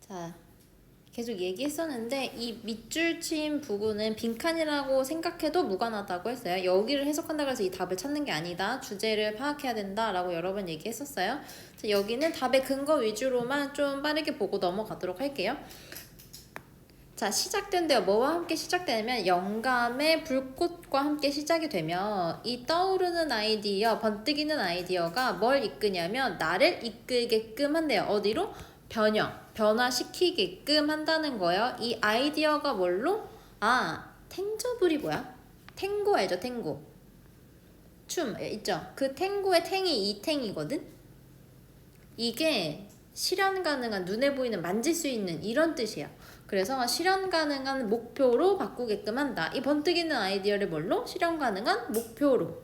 자, 계속 얘기했었는데 이 밑줄 친 부분은 빈칸이라고 생각해도 무관하다고 했어요. 여기를 해석한다고 해서 이 답을 찾는 게 아니다. 주제를 파악해야 된다라고 여러 번 얘기했었어요. 자, 여기는 답의 근거 위주로만 좀 빠르게 보고 넘어가도록 할게요. 자, 시작된대요. 뭐와 함께 시작되냐면 영감의 불꽃과 함께 시작이 되면 이 떠오르는 아이디어, 번뜩이는 아이디어가 뭘 이끄냐면 나를 이끌게끔 한대요. 어디로? 변화시키게끔 한다는 거예요. 이 아이디어가 뭘로? 탱저블이 뭐야? 탱고 알죠? 탱고. 춤 있죠? 그 탱고의 탱이 이 탱이거든? 이게 실현 가능한, 눈에 보이는, 만질 수 있는 이런 뜻이야. 그래서 실현 가능한 목표로 바꾸게끔 한다. 이 번뜩이는 아이디어를 뭘로? 실현 가능한 목표로.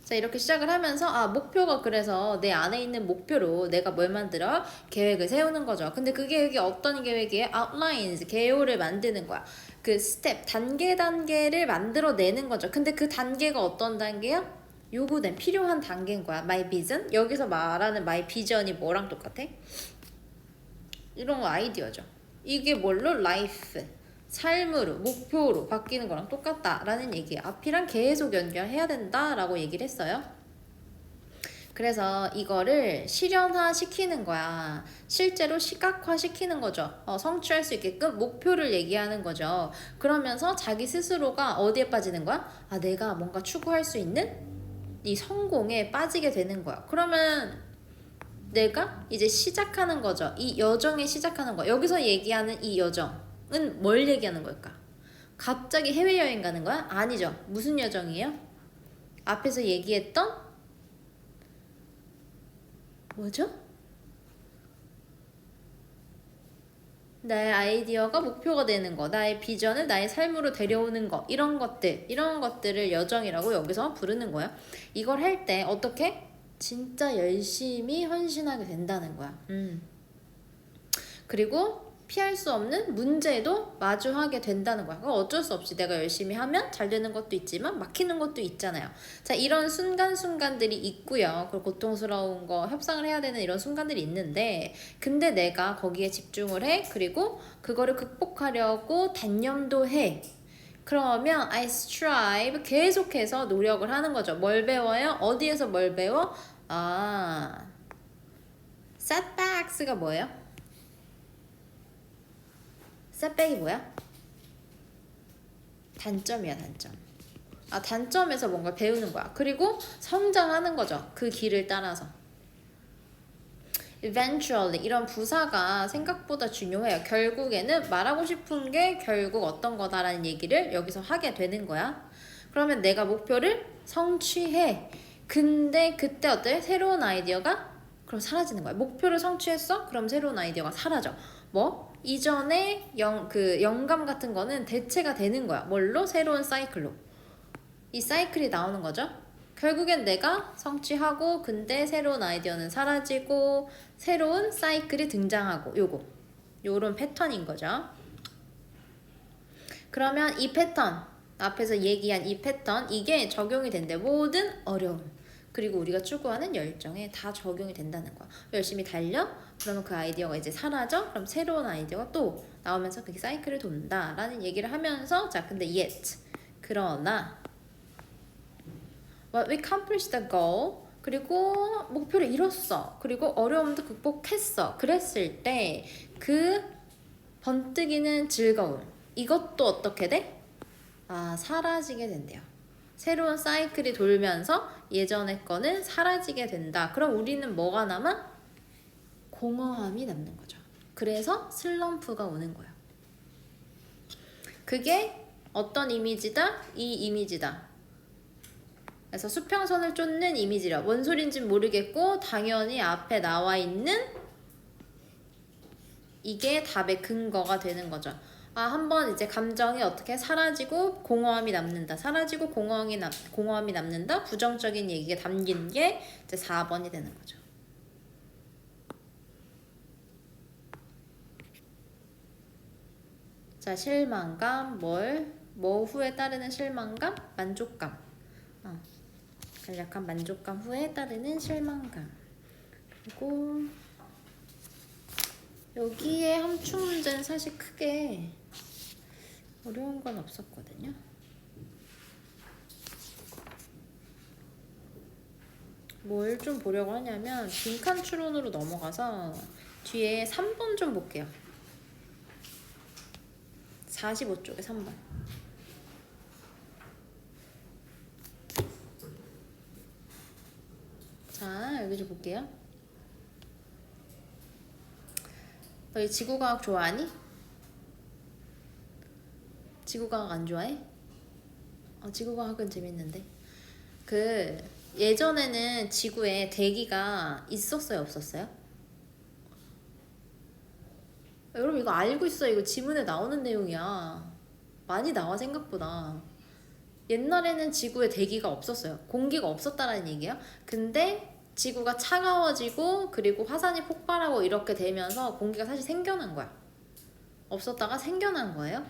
자, 이렇게 시작을 하면서 목표가 그래서 내 안에 있는 목표로 내가 뭘 만들어? 계획을 세우는 거죠. 근데 그 계획이 어떤 계획이에요? outlines, 개요를 만드는 거야. 그 스텝, 단계를 만들어내는 거죠. 근데 그 단계가 어떤 단계야? 요구된, 필요한 단계인 거야. my vision. 여기서 말하는 my vision이 뭐랑 똑같아? 이런 거 아이디어죠. 이게 뭘로? life. 삶으로, 목표로 바뀌는 거랑 똑같다라는 얘기예요. 앞이랑 계속 연결해야 된다라고 얘기를 했어요. 그래서 이거를 실현화 시키는 거야. 실제로 시각화 시키는 거죠. 성취할 수 있게끔 목표를 얘기하는 거죠. 그러면서 자기 스스로가 어디에 빠지는 거야? 내가 뭔가 추구할 수 있는 이 성공에 빠지게 되는 거야. 그러면 내가 이제 시작하는 거죠. 이 여정에 시작하는 거야. 여기서 얘기하는 이 여정은 뭘 얘기하는 걸까? 갑자기 해외여행 가는 거야? 아니죠. 무슨 여정이에요? 앞에서 얘기했던 뭐죠? 나의 아이디어가 목표가 되는 거, 나의 비전을 나의 삶으로 데려오는 거, 이런 것들을 여정이라고 여기서 부르는 거야. 이걸 할 때 어떻게? 진짜 열심히 헌신하게 된다는 거야. 그리고 피할 수 없는 문제도 마주하게 된다는 거야. 어쩔 수 없이 내가 열심히 하면 잘 되는 것도 있지만 막히는 것도 있잖아요. 자, 이런 순간순간들이 있고요. 그리고 고통스러운 거, 협상을 해야 되는 이런 순간들이 있는데 근데 내가 거기에 집중을 해. 그리고 그거를 극복하려고 단념도 해. 그러면 I strive, 계속해서 노력을 하는 거죠. 뭘 배워요? 어디에서 뭘 배워? setbacks가 뭐예요? setback이 뭐야? 단점이야, 단점. 단점에서 뭔가 배우는 거야. 그리고 성장하는 거죠. 그 길을 따라서. eventually 이런 부사가 생각보다 중요해요. 결국에는 말하고 싶은 게 결국 어떤 거다라는 얘기를 여기서 하게 되는 거야. 그러면 내가 목표를 성취해. 근데 그때 어때? 새로운 아이디어가 그럼 사라지는 거야. 목표를 성취했어? 그럼 새로운 아이디어가 사라져. 뭐? 이전에 영감 같은 거는 대체가 되는 거야. 뭘로? 새로운 사이클로. 이 사이클이 나오는 거죠. 결국엔 내가 성취하고 근데 새로운 아이디어는 사라지고 새로운 사이클이 등장하고 요런 패턴인 거죠. 그러면 이 패턴, 앞에서 얘기한 이 패턴, 이게 적용이 된대. 모든 어려움 그리고 우리가 추구하는 열정에 다 적용이 된다는 거야. 열심히 달려? 그러면 그 아이디어가 이제 사라져? 그럼 새로운 아이디어가 또 나오면서 그게 사이클을 돈다 라는 얘기를 하면서 자, 근데 yet 그러나 But we accomplished the goal. 그리고 목표를 이뤘어. 그리고 어려움도 극복했어. 그랬을 때 그 번뜩이는 즐거움, 이것도 어떻게 돼? 사라지게 된대요. 새로운 사이클이 돌면서 예전의 거는 사라지게 된다. 그럼 우리는 뭐가 남아? 공허함이 남는 거죠. 그래서 슬럼프가 오는 거야. 그게 어떤 이미지다? 이 이미지다. 그래서 수평선을 쫓는 이미지라. 뭔 소린진 모르겠고 당연히 앞에 나와 있는 이게 답의 근거가 되는 거죠. 한번 이제 감정이 어떻게 사라지고 공허함이 남는다. 사라지고 공허함이 남는다. 부정적인 얘기가 담긴 게 이제 4번이 되는 거죠. 자, 실망감, 뭐 후에 따르는 실망감? 만족감. 간략한 만족감 후에 따르는 실망감. 그리고 여기에 함축 문제는 사실 크게 어려운 건 없었거든요. 뭘 좀 보려고 하냐면 빈칸 추론으로 넘어가서 뒤에 3번 좀 볼게요. 45쪽에 3번. 자, 여기 좀 볼게요. 너희 지구과학 좋아하니? 지구과학 안 좋아해? 지구과학은 재밌는데. 예전에는 지구에 대기가 있었어요, 없었어요? 여러분 이거 알고 있어요. 이거 지문에 나오는 내용이야. 많이 나와 생각보다. 옛날에는 지구에 대기가 없었어요. 공기가 없었다라는 얘기야. 근데 지구가 차가워지고 그리고 화산이 폭발하고 이렇게 되면서 공기가 사실 생겨난 거야. 없었다가 생겨난 거예요.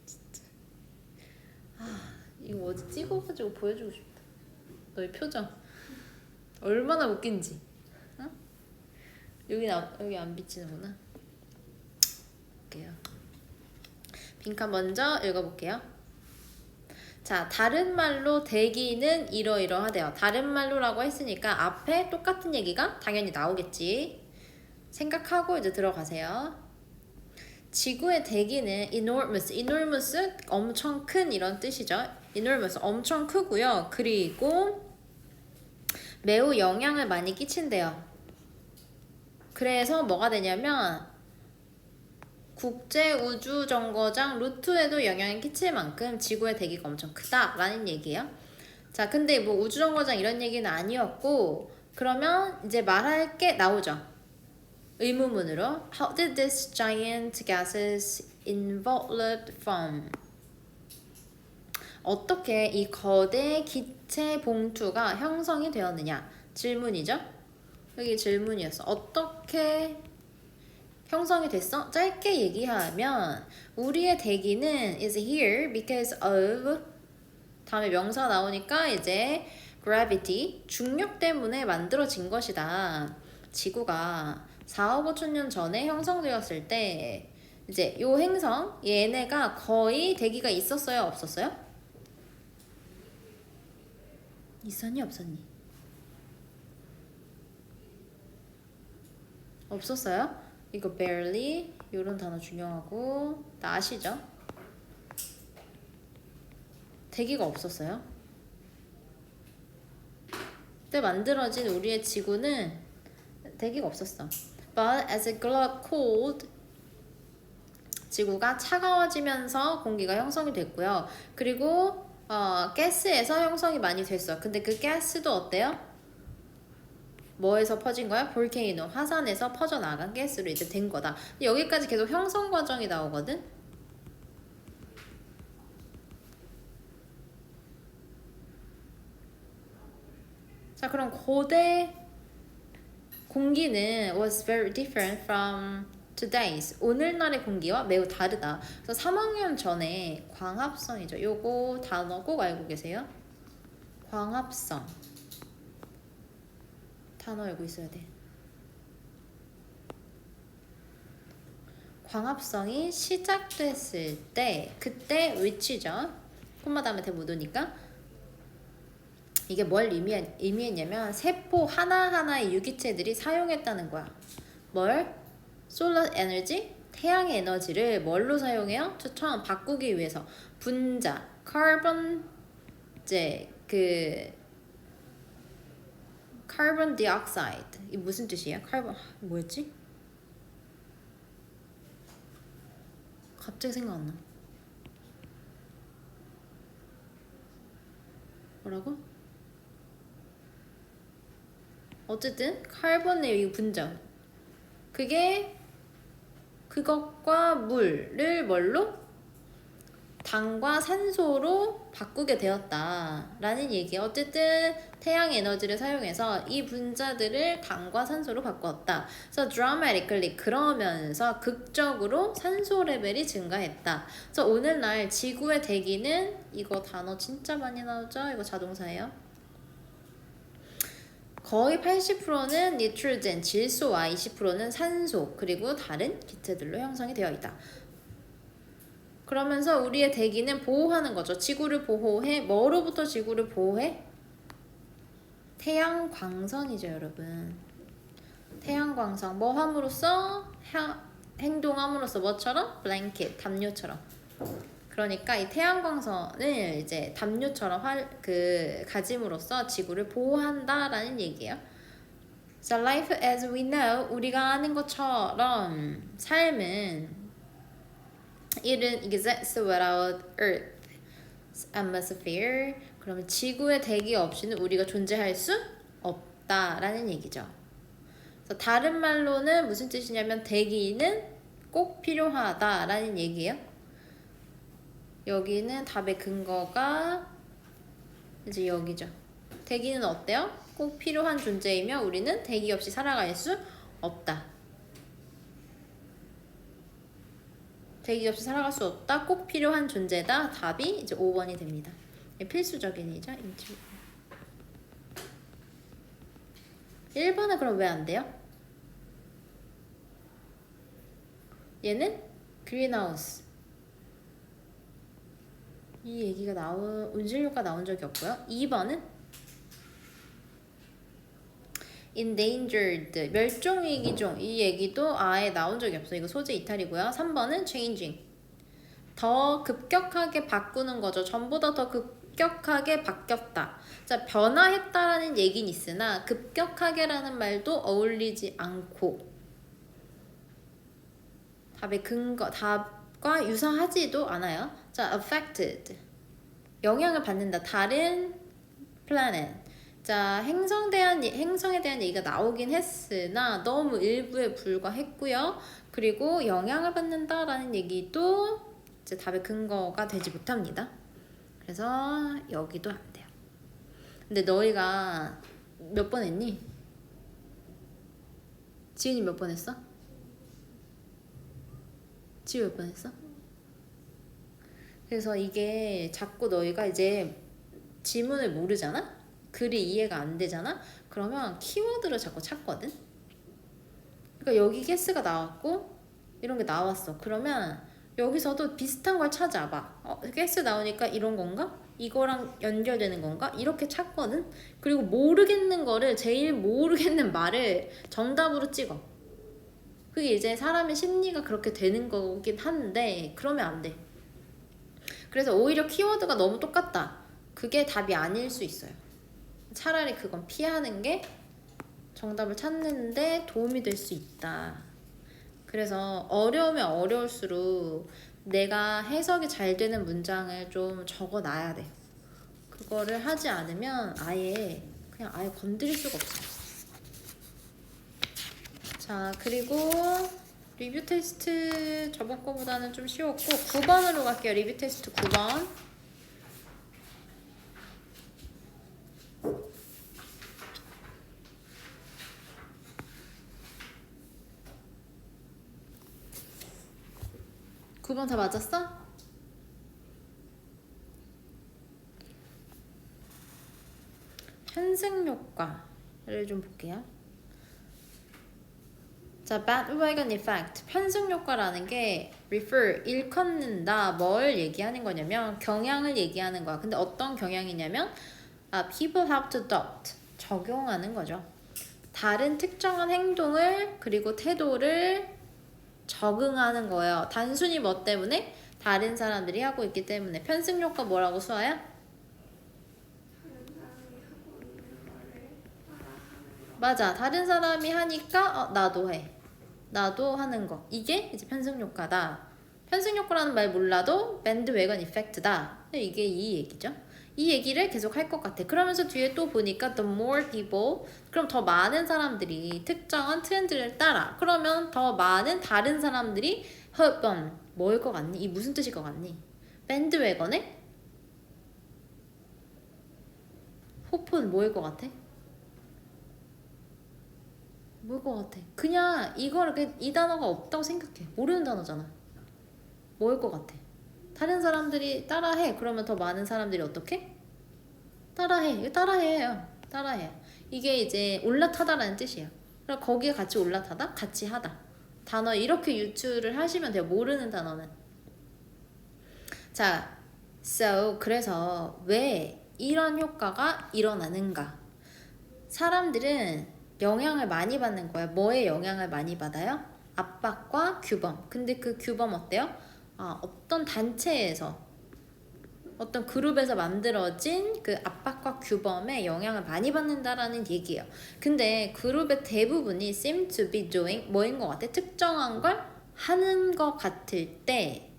진짜. 이거 어디 찍어가지고 보여주고 싶다. 너의 표정 얼마나 웃긴지. 어? 여기 안 비치는구나. 볼게요. 빈칸 먼저 읽어볼게요. 자, 다른 말로 대기는 이러이러하대요. 다른 말로라고 했으니까 앞에 똑같은 얘기가 당연히 나오겠지. 생각하고 이제 들어가세요. 지구의 대기는 enormous 엄청 큰 이런 뜻이죠. enormous 엄청 크고요. 그리고 매우 영향을 많이 끼친대요. 그래서 뭐가 되냐면 국제우주정거장 루트에도 영향을 끼칠 만큼 지구의 대기가 엄청 크다라는 얘기예요. 자, 근데 뭐 우주정거장 이런 얘기는 아니었고, 그러면 이제 말할 게 나오죠. 의문문으로 How did this giant gases enveloped from? 어떻게 이 거대 기체 봉투가 형성이 되었느냐? 질문이죠. 여기 질문이었어. 어떻게 형성이 됐어? 짧게 얘기하면 우리의 대기는 is here because of 다음에 명사 나오니까 이제 gravity, 중력 때문에 만들어진 것이다. 지구가 4억 5천 년 전에 형성되었을 때 이제 요 행성 얘네가 거의 대기가 있었어요? 없었어요? 있었니? 없었니? 없었어요? 이거 barely 이런 단어 중요하고 다 아시죠? 대기가 없었어요. 그때 만들어진 우리의 지구는 대기가 없었어. But as it got cold, 지구가 차가워지면서 공기가 형성이 됐고요. 그리고 가스에서 형성이 많이 됐어. 근데 그 가스도 어때요? 뭐에서 퍼진 거야? 볼케이노, 화산에서 퍼져나간 가스로 이제 된 거다. 여기까지 계속 형성 과정이 나오거든? 자, 그럼 고대 공기는 was very different from today's. 오늘날의 공기와 매우 다르다. 그래서 3학년 전에 광합성이죠. 요거 단어 꼭 알고 계세요. 광합성. 단어 알고 있어야 돼. 광합성이 시작됐을 때 그때 위치죠. 콤마 다음에 대 못 오니까 이게 뭘 의미했냐면 세포 하나하나의 유기체들이 사용했다는 거야. 뭘? 솔라 에너지? 태양의 에너지를 뭘로 사용해요? 처음 바꾸기 위해서 분자, 카본 이제 카본 디옥사이드. 이 무슨 뜻이에요? 카본 뭐였지? 갑자기 생각 안 나. 뭐라고? 어쨌든 카본의 분자. 그것과 물을 뭘로? 당과 산소로 바꾸게 되었다라는 얘기예요. 어쨌든 태양 에너지를 사용해서 이 분자들을 당과 산소로 바꾸었다. 그래서 dramatically 그러면서 극적으로 산소 레벨이 증가했다. 그래서 오늘날 지구의 대기는 이거 단어 진짜 많이 나오죠? 이거 자동사예요. 거의 80%는 nitrogen, 질소와 20%는 산소, 그리고 다른 기체들로 형성이 되어 있다. 그러면서 우리의 대기는 보호하는 거죠. 지구를 보호해. 뭐로부터 지구를 보호해? 태양광선이죠, 여러분. 태양광선. 뭐 함으로써? 행동함으로써 뭐처럼? 블랭켓, 담요처럼. 그러니까 이 태양광선을 이제 담요처럼 가짐으로써 지구를 보호한다라는 얘기예요. So life as we know, 우리가 아는 것처럼 삶은 it exists without Earth's atmosphere. 그러면 지구의 대기 없이는 우리가 존재할 수 없다라는 얘기죠. 그래서 다른 말로는 무슨 뜻이냐면 대기는 꼭 필요하다라는 얘기예요. 여기는 답의 근거가 이제 여기죠. 대기는 어때요? 꼭 필요한 존재이며 우리는 대기 없이 살아갈 수 없다. 대기 없이 살아갈 수 없다. 꼭 필요한 존재다. 답이 이제 5번이 됩니다. 필수적인 이죠. 1번은 그럼 왜 안 돼요? 얘는 그린하우스. 이 얘기가 온실효과 나온 적이 없고요. 2번은 endangered, 멸종위기종. 이 얘기도 아예 나온 적이 없어. 이거 소재 이탈이고요. 3번은 changing, 더 급격하게 바꾸는 거죠. 전보다 더 급격하게 바뀌었다. 자, 변화했다라는 얘기는 있으나 급격하게라는 말도 어울리지 않고 답의 근거, 답과 유사하지도 않아요. 자, affected, 영향을 받는다. 다른 planet. 자, 행성에 대한 얘기가 나오긴 했으나 너무 일부에 불과했고요. 그리고 영향을 받는다라는 얘기도 이제 답의 근거가 되지 못합니다. 그래서 여기도 안 돼요. 근데 너희가 몇 번 했니? 지은이 몇 번 했어? 지우 몇 번 했어? 그래서 이게 자꾸 너희가 이제 지문을 모르잖아? 글이 이해가 안 되잖아? 그러면 키워드를 자꾸 찾거든? 그러니까 여기 개스가 나왔고 이런 게 나왔어. 그러면 여기서도 비슷한 걸 찾아봐. 개스 나오니까 이런 건가? 이거랑 연결되는 건가? 이렇게 찾거든? 그리고 모르겠는 거를, 제일 모르겠는 말을 정답으로 찍어. 그게 이제 사람의 심리가 그렇게 되는 거긴 한데 그러면 안 돼. 그래서 오히려 키워드가 너무 똑같다. 그게 답이 아닐 수 있어요. 차라리 그건 피하는 게 정답을 찾는데 도움이 될 수 있다. 그래서 어려우면 어려울수록 내가 해석이 잘 되는 문장을 좀 적어놔야 돼. 그거를 하지 않으면 아예 건드릴 수가 없어. 자, 그리고 리뷰 테스트 저번 거보다는 좀 쉬웠고 9번으로 갈게요. 리뷰 테스트 9번. (9번) 다 맞았어? 편승효과를 좀 볼게요. 자, bandwagon effect, 편승효과라는 게 refer, 일컫는다, 뭘 얘기하는 거냐면 경향을 얘기하는 거야. 근데 어떤 경향이냐면 people have to adopt, 적용하는 거죠. 다른 특정한 행동을 그리고 태도를 적응하는 거예요. 단순히 뭐 때문에? 다른 사람들이 하고 있기 때문에. 편승효과 뭐라고 수아야? 맞아. 다른 사람이 하니까 나도 해. 나도 하는 거. 이게 이제 편승효과다. 편승효과라는 말 몰라도 밴드웨건 이펙트다. 이게 이 얘기죠. 이 얘기를 계속 할 것 같아. 그러면서 뒤에 또 보니까 the more people, 그럼 더 많은 사람들이 특정한 트렌드를 따라. 그러면 더 많은 다른 사람들이 흡번 뭐일 것 같니? 이 무슨 뜻일 것 같니? 밴드웨건에 호프는 뭐일 것 같아? 뭘 것 같아? 그냥 이거를 이 단어가 없다고 생각해. 모르는 단어잖아. 뭐일 것 같아? 다른 사람들이 따라해. 그러면 더 많은 사람들이 어떻게? 따라해. 이거 따라해요. 따라해. 이게 이제 올라타다라는 뜻이에요. 그럼 거기에 같이 올라타다, 같이 하다. 단어 이렇게 유추를 하시면 돼요. 모르는 단어는. 자, so 그래서 왜 이런 효과가 일어나는가? 사람들은 영향을 많이 받는 거예요. 뭐에 영향을 많이 받아요? 압박과 규범. 근데 그 규범 어때요? 어떤 단체에서 어떤 그룹에서 만들어진 그 압박과 규범에 영향을 많이 받는다라는 얘기예요. 근데 그룹의 대부분이 seem to be doing 뭐인 것 같아? 특정한 걸 하는 것 같을 때,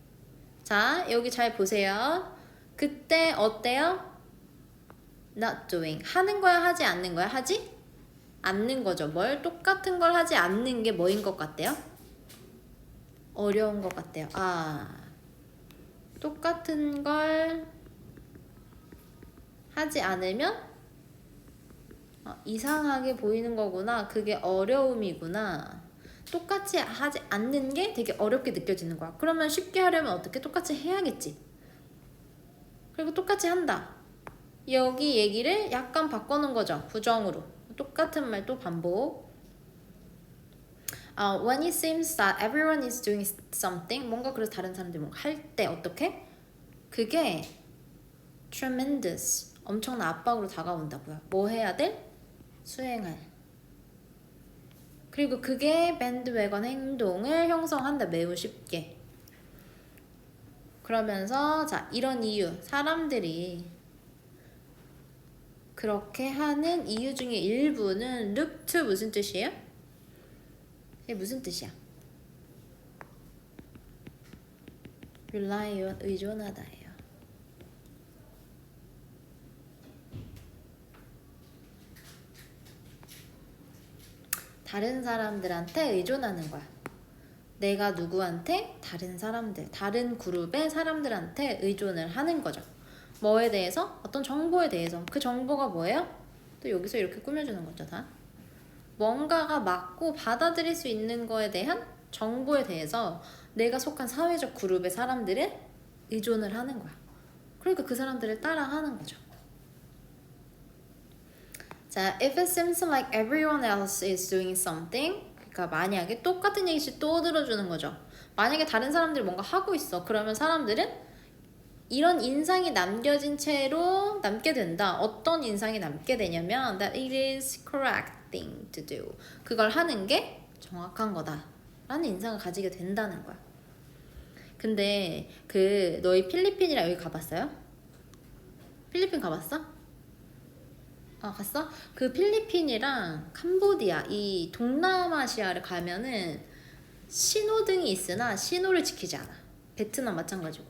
자 여기 잘 보세요. 그때 어때요? not doing. 하는 거야 하지 않는 거야? 하지 않는 거죠. 뭘 똑같은 걸 하지 않는 게 뭐인 것 같대요? 어려운 것 같대요. 똑같은 걸 하지 않으면 이상하게 보이는 거구나. 그게 어려움이구나. 똑같이 하지 않는 게 되게 어렵게 느껴지는 거야. 그러면 쉽게 하려면 어떻게? 똑같이 해야겠지. 그리고 똑같이 한다. 여기 얘기를 약간 바꿔놓은 거죠. 부정으로. 똑같은 말 또 반복. When it seems that everyone is doing something, 뭔가 그래서 다른 사람들이 뭔가 할 때 어떻게? 그게 tremendous, 엄청난 압박으로 다가온다고요. 뭐 해야 돼? 수행할. 그리고 그게 밴드웨건 행동을 형성한다. 매우 쉽게. 그러면서 자 이런 이유, 사람들이 그렇게 하는 이유 중에 일부는 look to 무슨 뜻이에요? 이게 무슨 뜻이야? rely on 의존하다예요. 다른 사람들한테 의존하는 거야. 내가 누구한테? 다른 사람들, 다른 그룹의 사람들한테 의존을 하는 거죠. 뭐에 대해서? 어떤 정보에 대해서. 그 정보가 뭐예요? 또 여기서 이렇게 꾸며주는 거죠, 다. 뭔가가 맞고 받아들일 수 있는 거에 대한 정보에 대해서 내가 속한 사회적 그룹의 사람들을 의존을 하는 거야. 그러니까 그 사람들을 따라하는 거죠. 자, if it seems like everyone else is doing something, 그러니까 만약에 똑같은 얘기씩 또 들어주는 거죠. 만약에 다른 사람들이 뭔가 하고 있어. 그러면 사람들은 이런 인상이 남겨진 채로 남게 된다. 어떤 인상이 남게 되냐면 that it is correct thing to do. 그걸 하는 게 정확한 거다 라는 인상을 가지게 된다는 거야. 근데 너희 필리핀이랑 여기 가봤어요? 필리핀 가봤어? 갔어? 그 필리핀이랑 캄보디아 이 동남아시아를 가면은 신호등이 있으나 신호를 지키지 않아. 베트남 마찬가지고.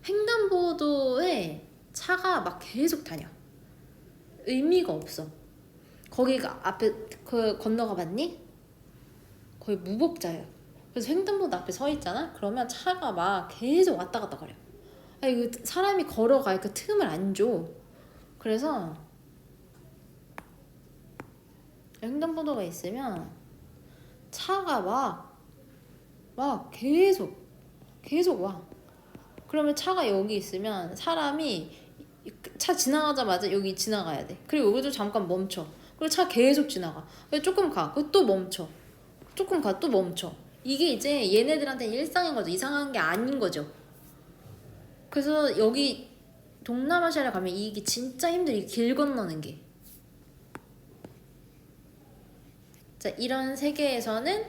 횡단보도에 차가 막 계속 다녀. 의미가 없어. 거기가 앞에 건너가 봤니? 거의 무법자예요. 그래서 횡단보도 앞에 서 있잖아? 그러면 차가 막 계속 왔다 갔다 거려. 이거 사람이 걸어가 그 틈을 안 줘. 그래서 횡단보도가 있으면 차가 막 계속 와. 그러면 차가 여기 있으면 사람이 차 지나가자마자 여기 지나가야 돼. 그리고 여기도 잠깐 멈춰. 그리고 차 계속 지나가. 조금 가. 그리고 또 멈춰. 조금 가. 또 멈춰. 이게 이제 얘네들한테는 일상인 거죠. 이상한 게 아닌 거죠. 그래서 여기 동남아시아를 가면 이게 진짜 힘들어. 이 길 건너는 게. 자, 이런 세계에서는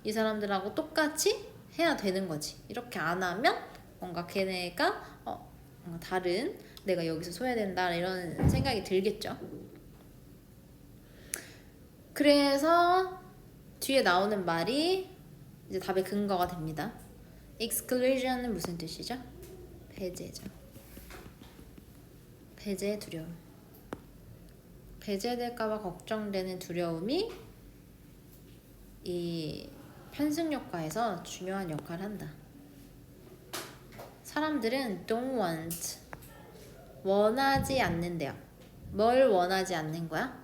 이 사람들하고 똑같이 해야 되는 거지. 이렇게 안 하면 뭔가 걔네가 뭔가 다른 내가 여기서 소외된다 이런 생각이 들겠죠. 그래서 뒤에 나오는 말이 이제 답의 근거가 됩니다. exclusion은 무슨 뜻이죠? 배제죠. 배제의 두려움. 배제될까봐 걱정되는 두려움이 이 편승 효과에서 중요한 역할을 한다. 사람들은 don't want, 원하지 않는데요. 뭘 원하지 않는 거야?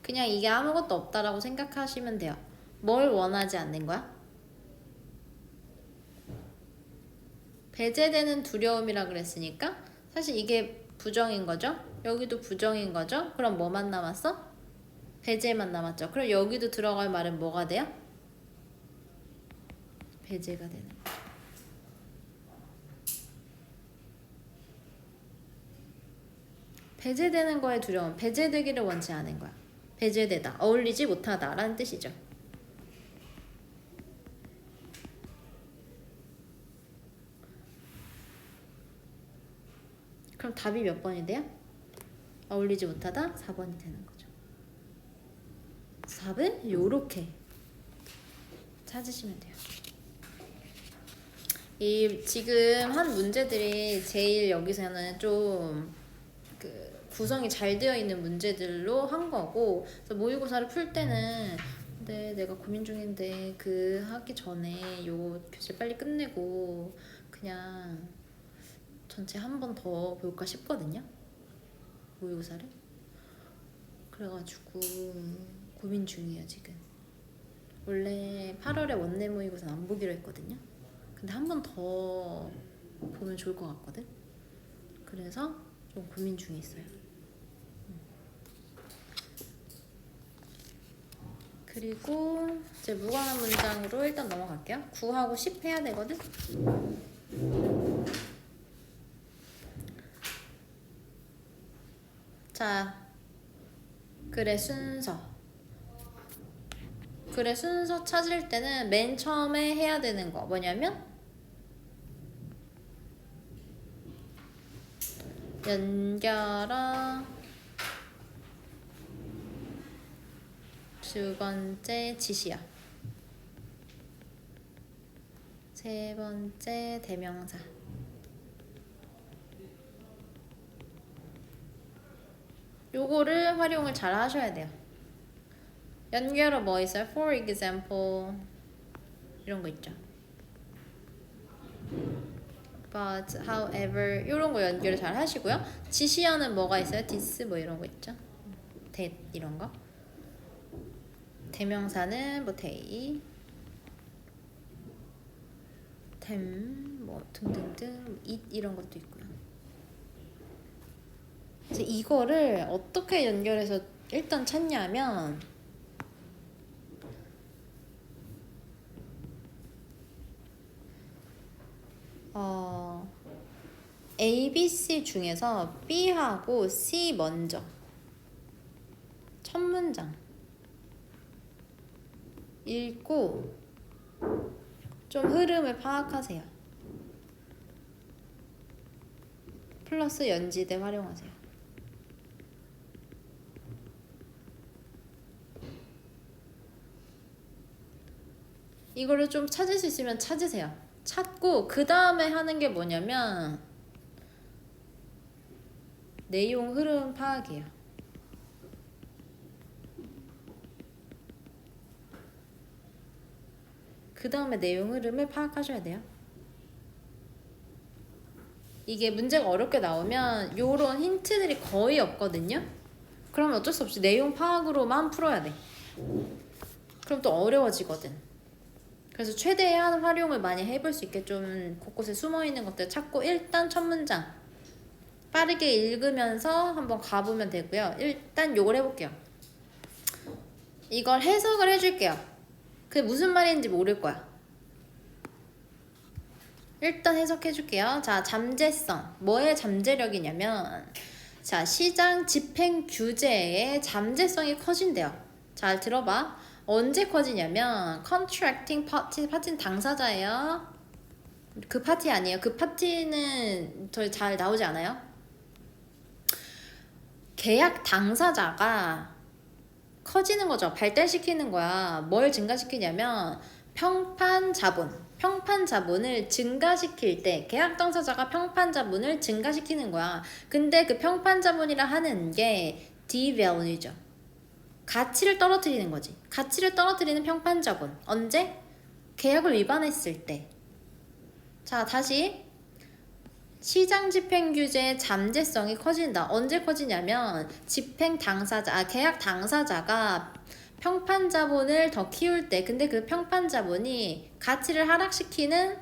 그냥 이게 아무것도 없다라고 생각하시면 돼요. 뭘 원하지 않는 거야? 배제되는 두려움이라 그랬으니까 사실 이게 부정인 거죠? 여기도 부정인 거죠? 그럼 뭐만 남았어? 배제만 남았죠. 그럼 여기도 들어갈 말은 뭐가 돼요? 배제가 되는 거죠. 배제되는 거에 두려움, 배제되기를 원치 않은 거야. 배제되다, 어울리지 못하다 라는 뜻이죠. 그럼 답이 몇 번이 돼요? 어울리지 못하다 4번이 되는 거죠. 답은 요렇게 찾으시면 돼요. 이 지금 한 문제들이 제일 여기서는 좀 그 구성이 잘 되어 있는 문제들로 한 거고, 그래서 모의고사를 풀 때는 근데 내가 고민 중인데 그 하기 전에 요 교재 빨리 끝내고 그냥 전체 한 번 더 볼까 싶거든요, 모의고사를. 그래가지고 고민 중이에요 지금. 원래 8월에 원내 모의고사 안 보기로 했거든요. 근데 한 번 더 보면 좋을 것 같거든. 그래서 좀 고민 중에 있어요. 그리고 이제 무관한 문장으로 일단 넘어갈게요. 9하고 10 해야 되거든. 자, 글의 순서. 글의 순서 찾을 때는 맨 처음에 해야 되는 거 뭐냐면 연결어, 두 번째 지시야, 세 번째 대명사. 요거를 활용을 잘 하셔야 돼요. 연결어 뭐 있어요? For example 이런 거 있죠. But, however 이런 거 연결을 잘 하시고요. 지시어는 뭐가 있어요? This 뭐 이런 거 있죠. that 이런 거. 대명사는 뭐 they, them 뭐 등등등, it 이런 것도 있고요. 이제 이거를 어떻게 연결해서 일단 찾냐면 A, B, C 중에서 B하고 C 먼저 첫 문장 읽고 좀 흐름을 파악하세요. 플러스 연지대 활용하세요. 이거를 좀 찾을 수 있으면 찾으세요. 찾고 그 다음에 하는 게 뭐냐면 내용 흐름 파악이에요. 그 다음에 내용 흐름을 파악하셔야 돼요. 이게 문제가 어렵게 나오면 요런 힌트들이 거의 없거든요. 그러면 어쩔 수 없이 내용 파악으로만 풀어야 돼. 그럼 또 어려워지거든. 그래서 최대한 활용을 많이 해볼 수 있게 좀 곳곳에 숨어있는 것들 찾고 일단 첫 문장 빠르게 읽으면서 한번 가보면 되고요. 일단 요걸 해볼게요. 이걸 해석을 해줄게요. 그게 무슨 말인지 모를 거야. 일단 해석해줄게요. 자, 잠재성. 뭐의 잠재력이냐면 자, 시장 집행 규제의 잠재성이 커진대요. 잘 들어봐. 언제 커지냐면 contracting party, 파티는 당사자예요. 그 파티 아니에요. 그 파티는 저희 잘 나오지 않아요. 계약 당사자가 커지는 거죠. 발달시키는 거야. 뭘 증가시키냐면 평판 자본을 증가시킬 때 계약 당사자가 평판 자본을 증가시키는 거야. 근데 그 평판 자본이라 하는 게 devalue죠. 가치를 떨어뜨리는 거지. 가치를 떨어뜨리는 평판 자본. 언제? 계약을 위반했을 때. 자, 다시 시장 집행 규제의 잠재성이 커진다. 언제 커지냐면 집행 당사자, 계약 당사자가 평판 자본을 더 키울 때, 근데 그 평판 자본이 가치를 하락시키는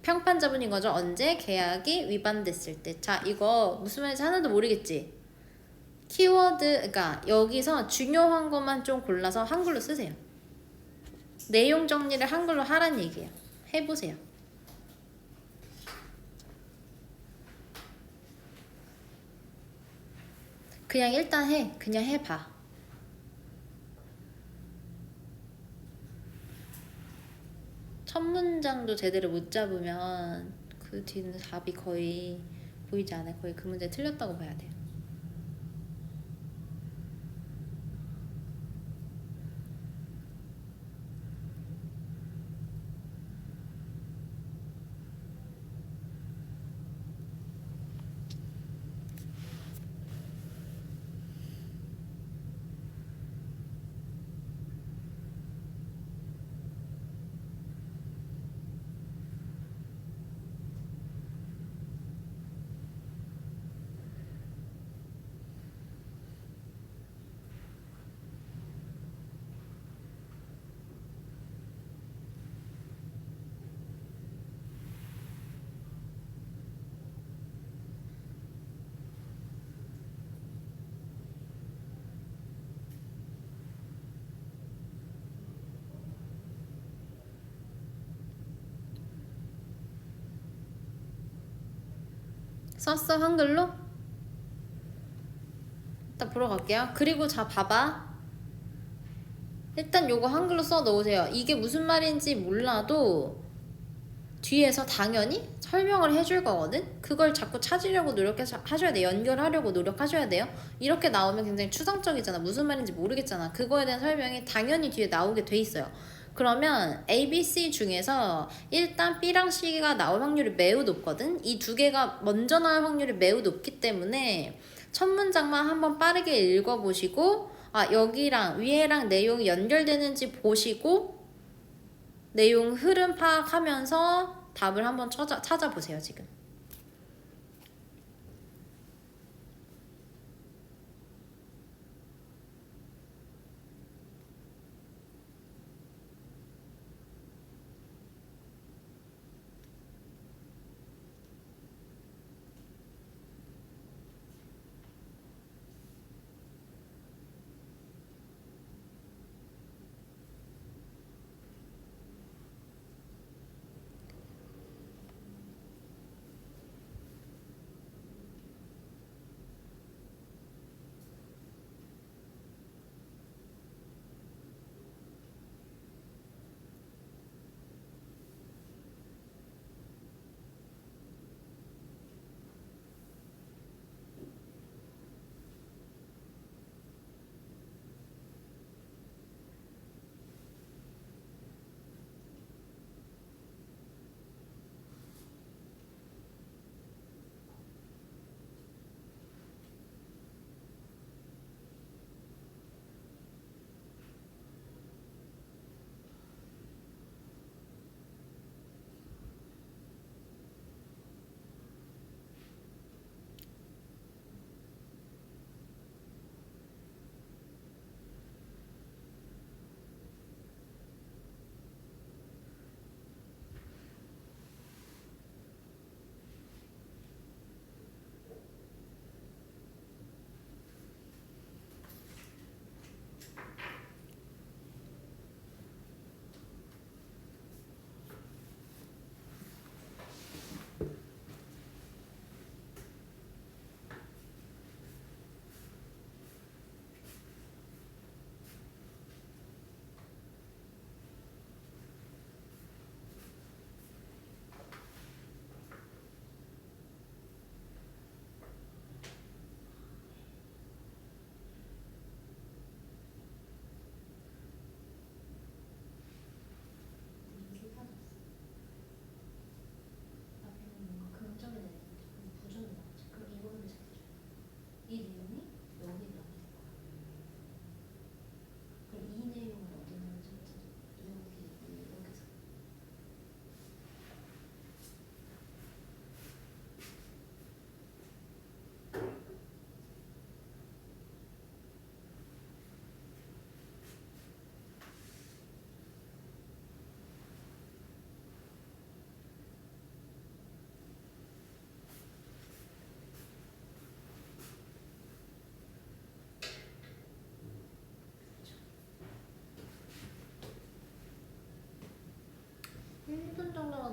평판 자본인 거죠. 언제? 계약이 위반됐을 때. 자, 이거 무슨 말인지 하나도 모르겠지? 키워드, 그러니까 여기서 중요한 것만 좀 골라서 한글로 쓰세요. 내용 정리를 한글로 하란 얘기예요. 해보세요. 그냥 일단 해. 그냥 해봐. 첫 문장도 제대로 못 잡으면 그 뒤는 답이 거의 보이지 않아요. 거의 그 문제 틀렸다고 봐야 돼요. 썼어? 한글로? 일단 보러 갈게요. 그리고 자 봐봐. 일단 요거 한글로 써 넣으세요. 이게 무슨 말인지 몰라도 뒤에서 당연히 설명을 해줄 거거든? 그걸 자꾸 찾으려고 노력해서 하셔야 돼요. 연결하려고 노력하셔야 돼요. 이렇게 나오면 굉장히 추상적이잖아. 무슨 말인지 모르겠잖아. 그거에 대한 설명이 당연히 뒤에 나오게 돼 있어요. 그러면 A, B, C 중에서 일단 B랑 C가 나올 확률이 매우 높거든? 이 두 개가 먼저 나올 확률이 매우 높기 때문에 첫 문장만 한번 빠르게 읽어보시고 여기랑 위에랑 내용이 연결되는지 보시고 내용 흐름 파악하면서 답을 한번 찾아보세요, 지금.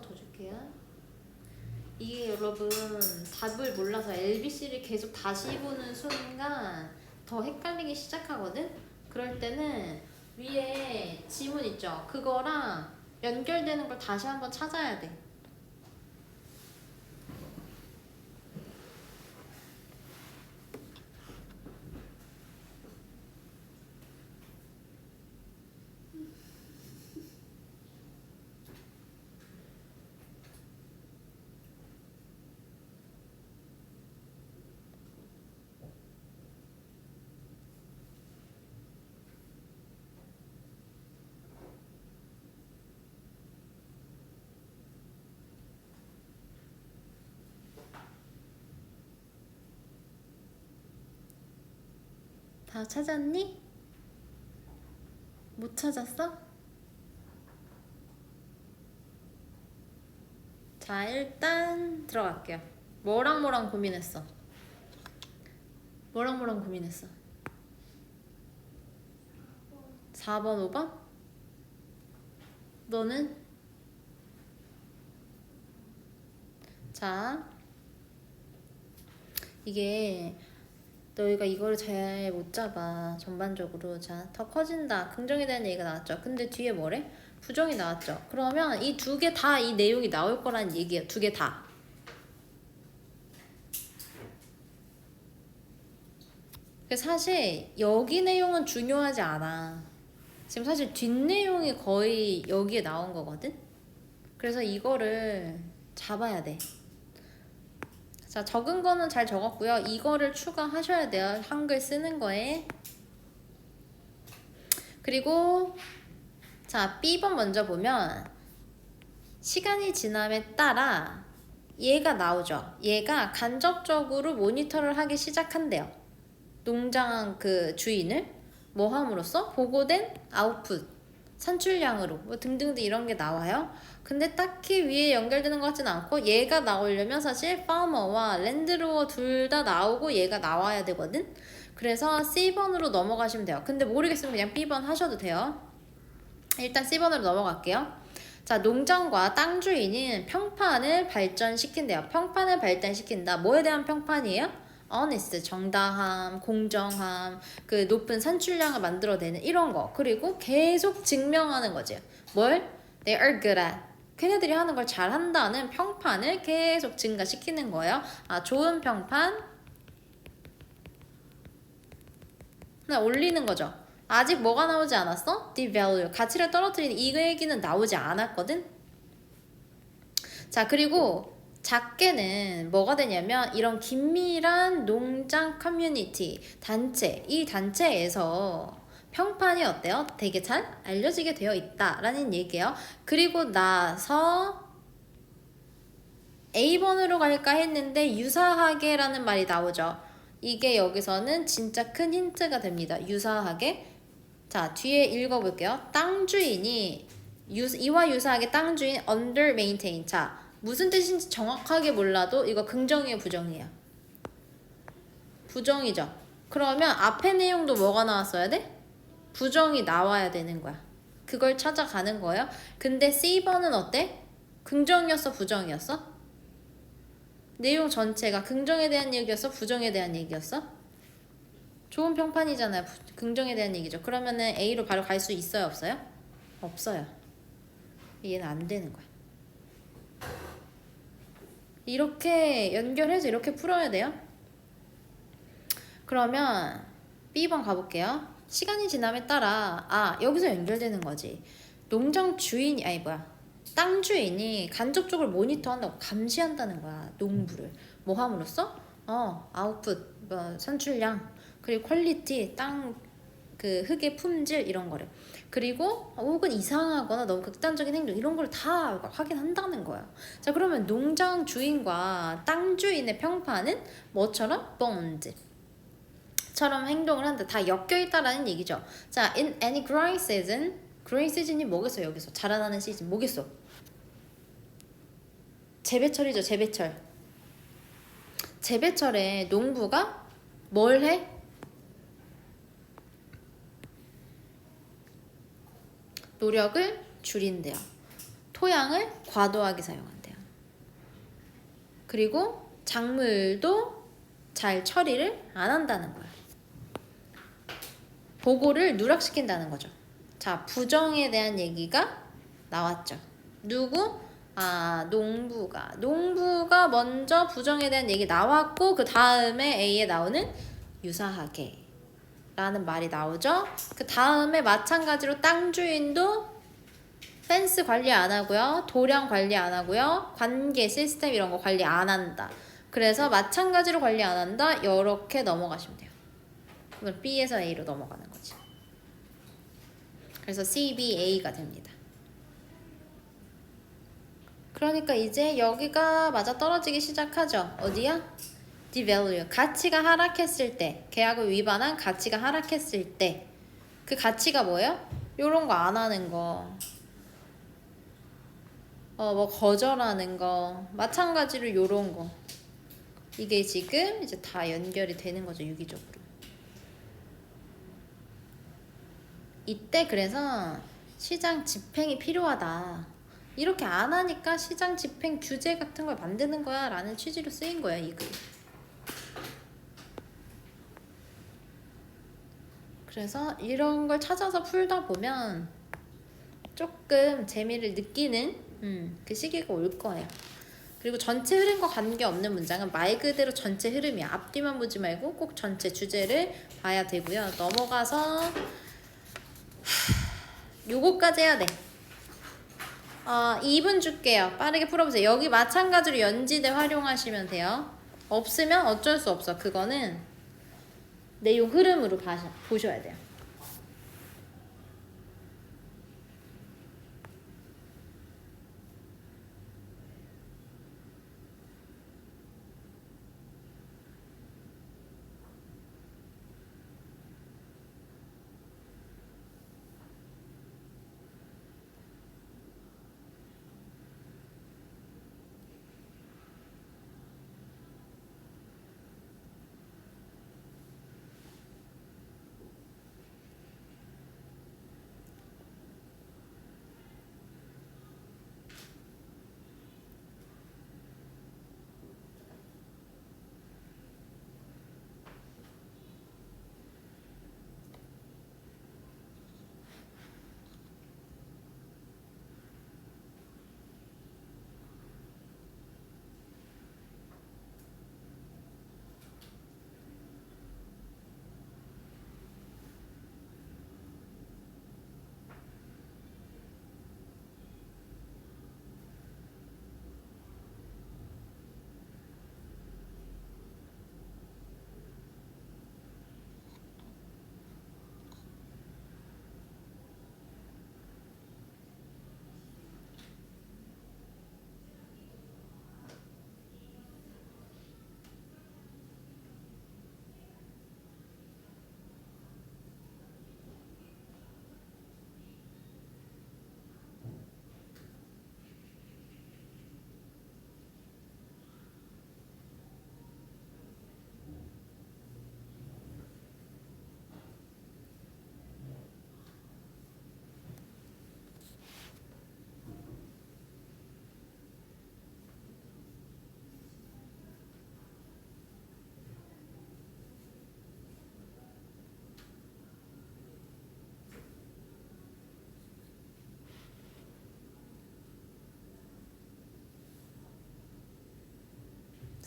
더 줄게요. 이게 여러분 답을 몰라서 LBC를 계속 다시 보는 순간 더 헷갈리기 시작하거든? 그럴 때는 위에 지문 있죠? 그거랑 연결되는 걸 다시 한번 찾아야 돼. 다 찾았니? 못 찾았어? 자, 일단 들어갈게요. 뭐랑 고민했어? 뭐랑 고민했어? 4번, 5번? 너는? 자, 이게 너희가 이걸 잘 못 잡아. 전반적으로. 자, 더 커진다. 긍정에 대한 얘기가 나왔죠. 근데 뒤에 뭐래? 부정이 나왔죠. 그러면 이 두 개 다 이 내용이 나올 거란 얘기예요. 두 개 다. 사실 여기 내용은 중요하지 않아. 지금 사실 뒷내용이 거의 여기에 나온 거거든? 그래서 이거를 잡아야 돼. 자, 적은 거는 잘 적었고요. 이거를 추가하셔야 돼요. 한글 쓰는 거에. 그리고 자, B번 먼저 보면 시간이 지남에 따라 얘가 나오죠. 얘가 간접적으로 모니터를 하기 시작한대요. 농장 그 주인을 뭐 함으로써 보고된 아웃풋, 산출량으로 뭐 등등등 이런 게 나와요. 근데 딱히 위에 연결되는 것 같지는 않고 얘가 나오려면 사실 파머와 랜드로어 둘 다 나오고 얘가 나와야 되거든. 그래서 C번으로 넘어가시면 돼요. 근데 모르겠으면 그냥 B번 하셔도 돼요. 일단 C번으로 넘어갈게요. 자, 농장과 땅 주인은 평판을 발전시킨대요. 평판을 발달시킨다. 뭐에 대한 평판이에요? honest, 정당함, 공정함, 그 높은 산출량을 만들어내는 이런 거. 그리고 계속 증명하는 거지. 뭘? They are good at. 걔네들이 하는 걸 잘한다는 평판을 계속 증가시키는 거예요. 아, 좋은 평판. 하나 올리는 거죠. 아직 뭐가 나오지 않았어? devalue. 가치를 떨어뜨리는 이 얘기는 나오지 않았거든? 자, 그리고 작게는 뭐가 되냐면 이런 긴밀한 농장 커뮤니티, 단체, 이 단체에서 평판이 어때요? 되게 잘 알려지게 되어 있다라는 얘기예요. 그리고 나서 A번으로 갈까 했는데 유사하게라는 말이 나오죠. 이게 여기서는 진짜 큰 힌트가 됩니다. 유사하게. 자, 뒤에 읽어볼게요. 땅 주인이 이와 유사하게 땅 주인 under maintain. 자, 무슨 뜻인지 정확하게 몰라도 이거 긍정이에요, 부정이에요? 부정이죠. 그러면 앞에 내용도 뭐가 나왔어야 돼? 부정이 나와야 되는 거야. 그걸 찾아가는 거예요. 근데 C번은 어때? 긍정이었어, 부정이었어? 내용 전체가 긍정에 대한 얘기였어, 부정에 대한 얘기였어? 좋은 평판이잖아요. 긍정에 대한 얘기죠. 그러면은 A로 바로 갈 수 있어요, 없어요? 없어요. 얘는 안 되는 거야. 이렇게 연결해서 이렇게 풀어야 돼요. 그러면 B번 가볼게요. 시간이 지남에 따라 여기서 연결되는 거지. 농장 주인이 땅 주인이 간접적으로 모니터한다고 감시한다는 거야. 농부를 뭐 함으로써? 아웃풋, 뭐 산출량, 그리고 퀄리티, 땅 그 흙의 품질 이런 거를. 그리고 혹은 이상하거나 너무 극단적인 행동 이런 걸 다 확인한다는 거야. 자, 그러면 농장 주인과 땅 주인의 평판은 뭐처럼? bond 처럼 행동을 한다. 다 엮여 있다라는 얘기죠. 자, in any growing season, growing season이 뭐겠어? 여기서 자라나는 시즌 뭐겠어? 재배철이죠. 재배철. 재배철에 농부가 뭘 해? 노력을 줄인대요. 토양을 과도하게 사용한대요. 그리고 작물도 잘 처리를 안 한다는 거야. 보고를 누락시킨다는 거죠. 자, 부정에 대한 얘기가 나왔죠. 누구? 농부가 먼저 부정에 대한 얘기 나왔고 그 다음에 A에 나오는 유사하게 라는 말이 나오죠. 그 다음에 마찬가지로 땅 주인도 펜스 관리 안 하고요. 도량 관리 안 하고요. 관계, 시스템 이런 거 관리 안 한다. 그래서 마찬가지로 관리 안 한다. 이렇게 넘어가시면 돼요. 그럼 B에서 A로 넘어가는 거지. 그래서 CBA가 됩니다. 그러니까 이제 여기가 맞아 떨어지기 시작하죠. 어디야? devalue. 가치가 하락했을 때, 계약을 위반한 가치가 하락했을 때, 그 가치가 뭐예요? 요런 거 안 하는 거. 뭐 거절하는 거. 마찬가지로 요런 거. 이게 지금 이제 다 연결이 되는 거죠, 유기적으로. 이때 그래서 시장 집행이 필요하다. 이렇게 안 하니까 시장 집행 규제 같은 걸 만드는 거야 라는 취지로 쓰인 거야, 이 글. 그래서 이런 걸 찾아서 풀다 보면 조금 재미를 느끼는 그 시기가 올 거예요. 그리고 전체 흐름과 관계없는 문장은 말 그대로 전체 흐름이야. 앞뒤만 보지 말고 꼭 전체 주제를 봐야 되고요. 넘어가서 요거까지 해야 돼. 2분 줄게요. 빠르게 풀어보세요. 여기 마찬가지로 연지대 활용하시면 돼요. 없으면 어쩔 수 없어. 그거는 내용 흐름으로 보셔야 돼요.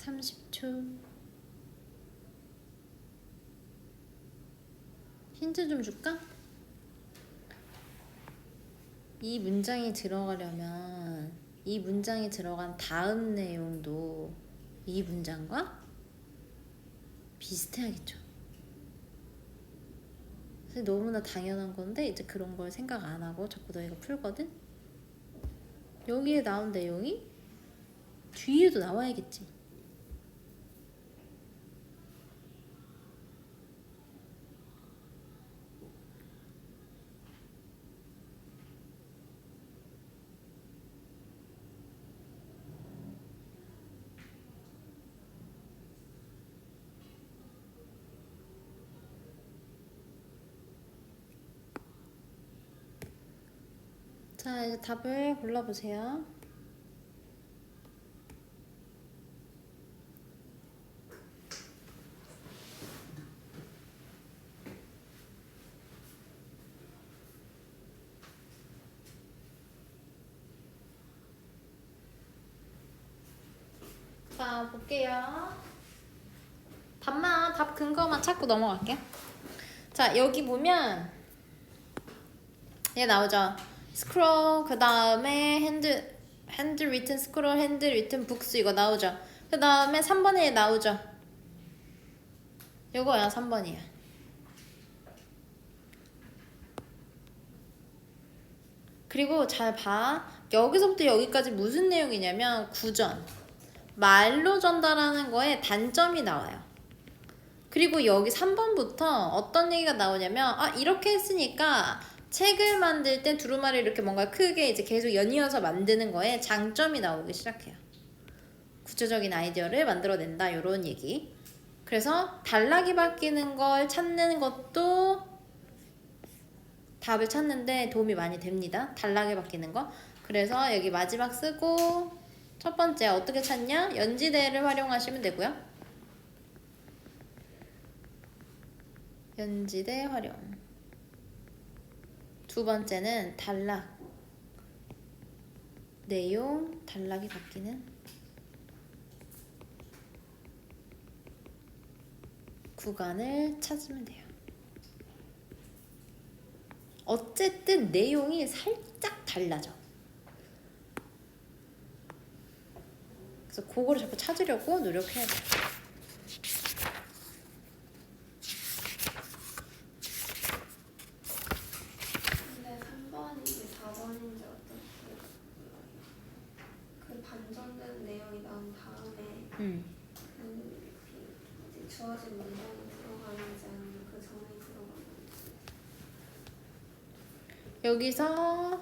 (30초) 힌트 좀 줄까? 이 문장이 들어가려면 이 문장이 들어간 다음 내용도 이 문장과 비슷해야겠죠. 사실 너무나 당연한 건데 이제 그런 걸 생각 안 하고 자꾸 너희가 풀거든? 여기에 나온 내용이 뒤에도 나와야겠지. 자, 이제 답을 골라보세요. 자, 볼게요. 답 근거만 찾고 넘어갈게요. 자, 여기 보면 얘 나오죠. 스크롤, 그 다음에 핸드 리튼 스크롤, 핸드 리튼 북스 이거 나오죠. 그 다음에 3번에 얘 나오죠. 요거야, 3번이야. 그리고 잘 봐. 여기서부터 여기까지 무슨 내용이냐면 구전. 말로 전달하는 거에 단점이 나와요. 그리고 여기 3번부터 어떤 얘기가 나오냐면 이렇게 했으니까 책을 만들 때 두루마리 이렇게 뭔가 크게 이제 계속 연이어서 만드는 거에 장점이 나오기 시작해요. 구체적인 아이디어를 만들어낸다 이런 얘기. 그래서 단락이 바뀌는 걸 찾는 것도 답을 찾는데 도움이 많이 됩니다. 단락이 바뀌는 거. 그래서 여기 마지막 쓰고 첫 번째 어떻게 찾냐? 연지대를 활용하시면 되고요. 연지대 활용. 두 번째는 단락. 내용, 단락이 바뀌는 구간을 찾으면 돼요. 어쨌든 내용이 살짝 달라져. 그래서 그거를 자꾸 찾으려고 노력해야 돼요. 근데 3번인지 4번인지 어떻게 그 반전된 내용이 나온 다음에 이제 주어진 문장이 들어가는지 아니면 그 전에 들어가는지. 여기서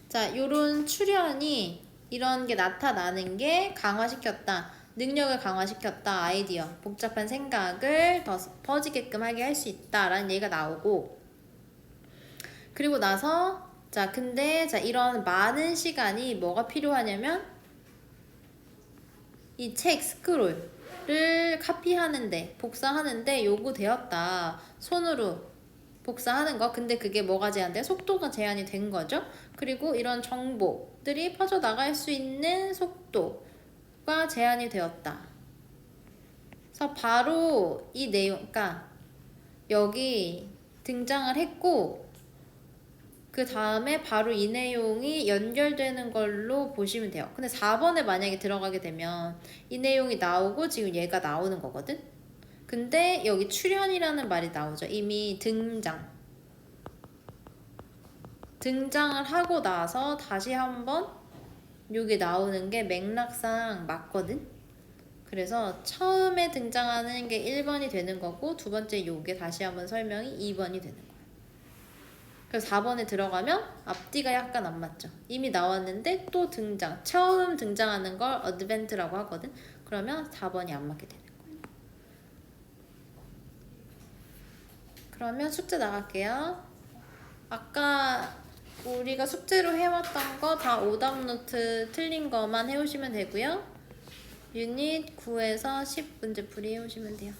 자, 요런 출현이 이런 게 나타나는 게 강화시켰다. 능력을 강화시켰다. 아이디어. 복잡한 생각을 더 퍼지게끔 하게 할 수 있다. 라는 얘기가 나오고 그리고 나서 자, 근데 자, 이런 많은 시간이 뭐가 필요하냐면 이 책 스크롤을 카피하는데 복사하는데 요구되었다. 손으로 복사하는 거. 근데 그게 뭐가 제한돼? 속도가 제한이 된 거죠. 그리고 이런 정보들이 퍼져나갈 수 있는 속도가 제한이 되었다. 그래서 바로 이 내용, 그러니까 여기 등장을 했고 그 다음에 바로 이 내용이 연결되는 걸로 보시면 돼요. 근데 4번에 만약에 들어가게 되면 이 내용이 나오고 지금 얘가 나오는 거거든. 근데 여기 출현이라는 말이 나오죠. 이미 등장을 하고 나서 다시 한번 여기 나오는 게 맥락상 맞거든. 그래서 처음에 등장하는 게 1번이 되는 거고 두 번째 요게 다시 한번 설명이 2번이 되는 거야. 그래서 4번에 들어가면 앞뒤가 약간 안 맞죠. 이미 나왔는데 또 처음 등장하는 걸 어드벤트라고 하거든. 그러면 4번이 안 맞게 되는 거야. 그러면 숙제 나갈게요. 아까 우리가 숙제로 해왔던 거 다 오답 노트 틀린 거만 해오시면 되고요. 유닛 9에서 10 문제풀이 해오시면 돼요.